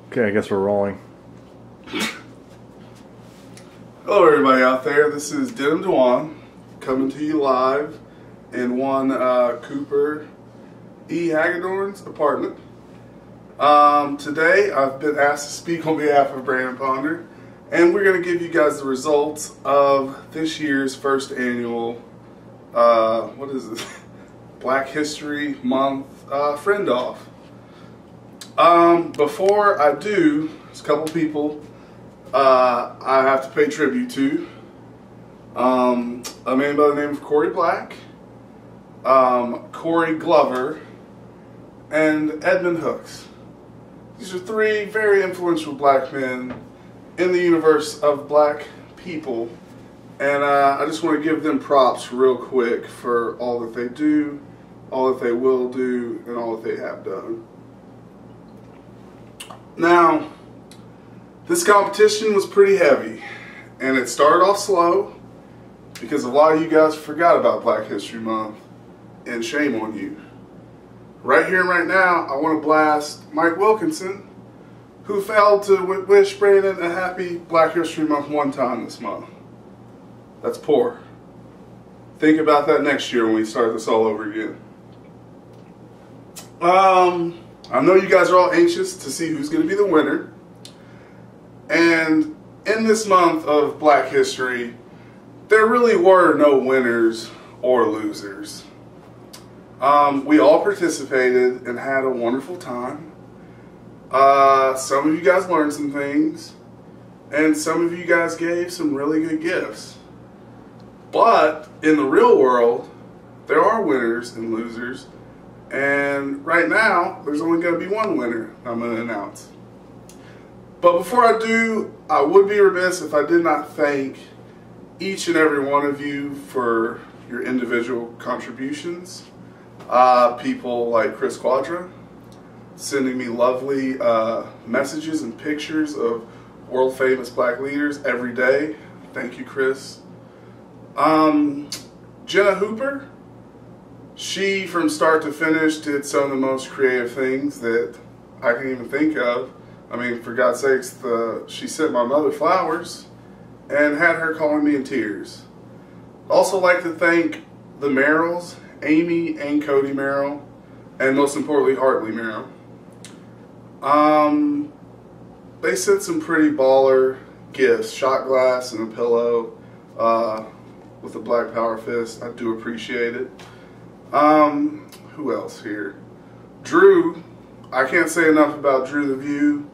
Okay, I guess we're rolling. Hello everybody out there, this is Denim Dewan coming to you live in one Cooper E. Hagedorn's apartment. Today I've been asked to speak on behalf of Brandon Ponder, and we're going to give you guys the results of this year's first annual, Black History Month Friend Off. Before I do, there's a couple people I have to pay tribute to. A man by the name of Corey Black, Corey Glover, and Edmund Hooks. These are three very influential black men in the universe of black people, and I just want to give them props real quick for all that they do, all that they will do, and all that they have done. Now, this competition was pretty heavy, and it started off slow because a lot of you guys forgot about Black History Month, and shame on you. Right here and right now, I want to blast Mike Wilkinson, who failed to wish Brandon a happy Black History Month one time this month. That's poor. Think about that next year when we start this all over again. I know you guys are all anxious to see who's going to be the winner. And in this month of Black History, there really were no winners or losers. We all participated and had a wonderful time. Some of you guys learned some things, and some of you guys gave some really good gifts. But in the real world, there are winners and losers. And right now, there's only going to be one winner I'm going to announce. But before I do, I would be remiss if I did not thank each and every one of you for your individual contributions. People like Chris Quadra, sending me lovely messages and pictures of world famous black leaders every day. Thank you, Chris. Jenna Hooper, she from start to finish did some of the most creative things that I can even think of. I mean, for God's sakes, she sent my mother flowers and had her calling me in tears. Also like to thank the Merrills, Amy and Cody Merrill, and most importantly, Hartley Merrill. They sent some pretty baller gifts, shot glass and a pillow with a black power fist. I do appreciate it. Who else here? Drew. I can't say enough about Drew the View.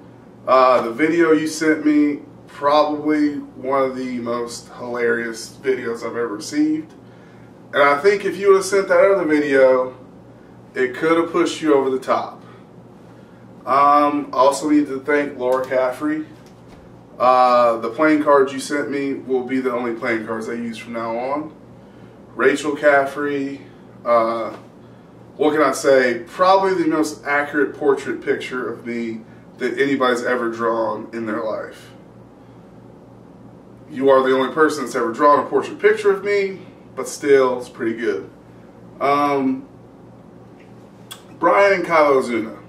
The video you sent me, probably one of the most hilarious videos I've ever received. And I think if you would have sent that other video, it could have pushed you over the top. I also need to thank Laura Caffrey. The playing cards you sent me will be the only playing cards I use from now on. Rachel Caffrey. What can I say? Probably the most accurate portrait picture of me that anybody's ever drawn in their life. You are the only person that's ever drawn a portrait picture of me, but still, it's pretty good. Brian and Kyle Ozuna.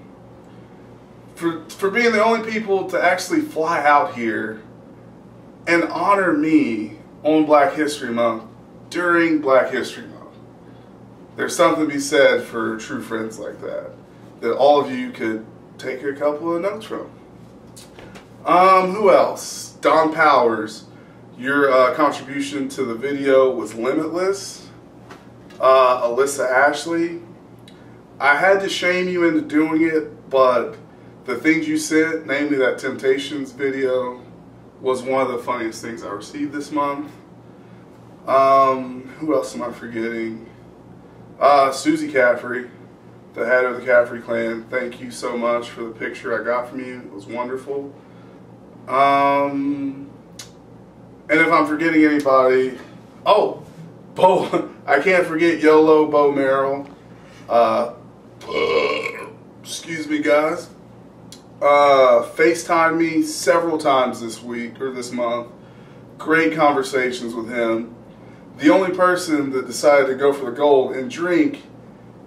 For being the only people to actually fly out here and honor me on Black History Month during Black History Month. There's something to be said for true friends like that all of you could take a couple of notes from. Who else? Don Powers, your contribution to the video was limitless. Alyssa Ashley, I had to shame you into doing it, but the things you sent, namely that Temptations video, was one of the funniest things I received this month. Who else am I forgetting? Susie Caffrey, the head of the Caffrey clan, thank you so much for the picture I got from you. It was wonderful. And if I'm forgetting anybody, oh, Bo, I can't forget YOLO Bo Merrill. Excuse me, guys. FaceTimed me several times this week or this month. Great conversations with him. The only person that decided to go for the gold and drink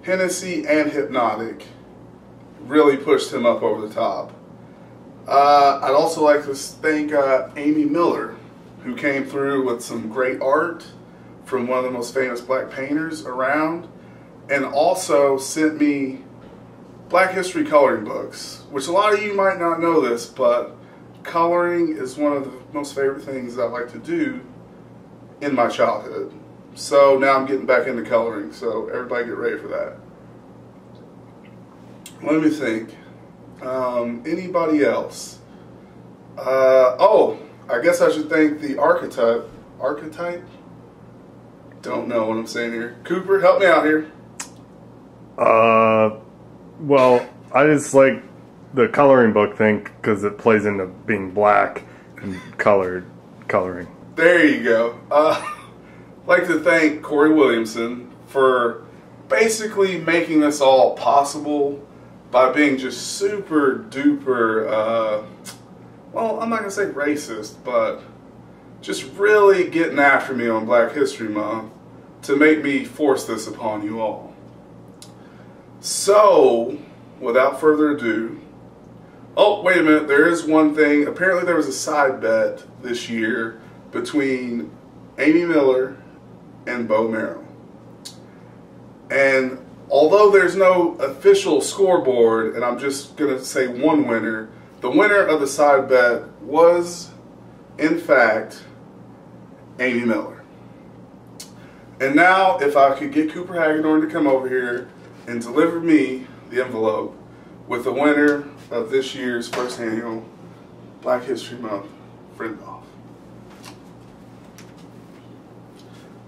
Hennessy and Hypnotic really pushed him up over the top. I'd also like to thank Amy Miller, who came through with some great art from one of the most famous black painters around, and also sent me Black History coloring books, which a lot of you might not know this, but coloring is one of the most favorite things I like to do in my childhood. So now I'm getting back into coloring, so everybody get ready for that. Let me think. Anybody else? Oh, I guess I should thank the archetype. Archetype? Don't know what I'm saying here. Cooper, help me out here. Well, I just like the coloring book thing because it plays into being black and coloring. There you go. I'd like to thank Corey Williamson for basically making this all possible by being just super duper, well, I'm not going to say racist, but just really getting after me on Black History Month to make me force this upon you all. So, without further ado, oh, wait a minute, there is one thing. Apparently there was a side bet this year between Amy Miller and Bo Merrill. And although there's no official scoreboard, and I'm just going to say one winner, the winner of the side bet was, in fact, Amy Miller. And now, if I could get Cooper Hagedorn to come over here and deliver me the envelope with the winner of this year's first annual Black History Month Friend Off.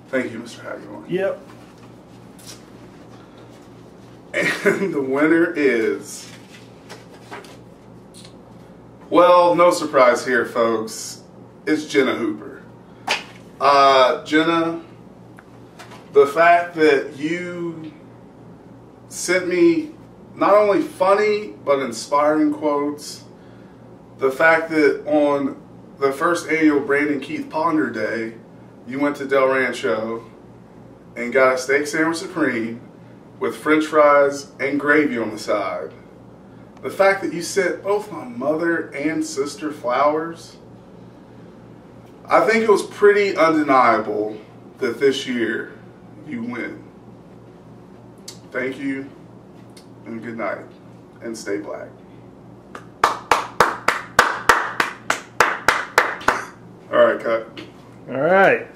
Thank you, Mr. Hagedorn. Yep. And the winner is, well, no surprise here, folks. It's Jenna Hooper. Jenna, the fact that you sent me not only funny but inspiring quotes, the fact that on the first annual Brandon Keith Ponder Day, you went to Del Rancho and got a steak sandwich supreme with french fries and gravy on the side. The fact that you sent both my mother and sister flowers, I think it was pretty undeniable that this year you win. Thank you, and good night, and stay black. All right, cut. All right.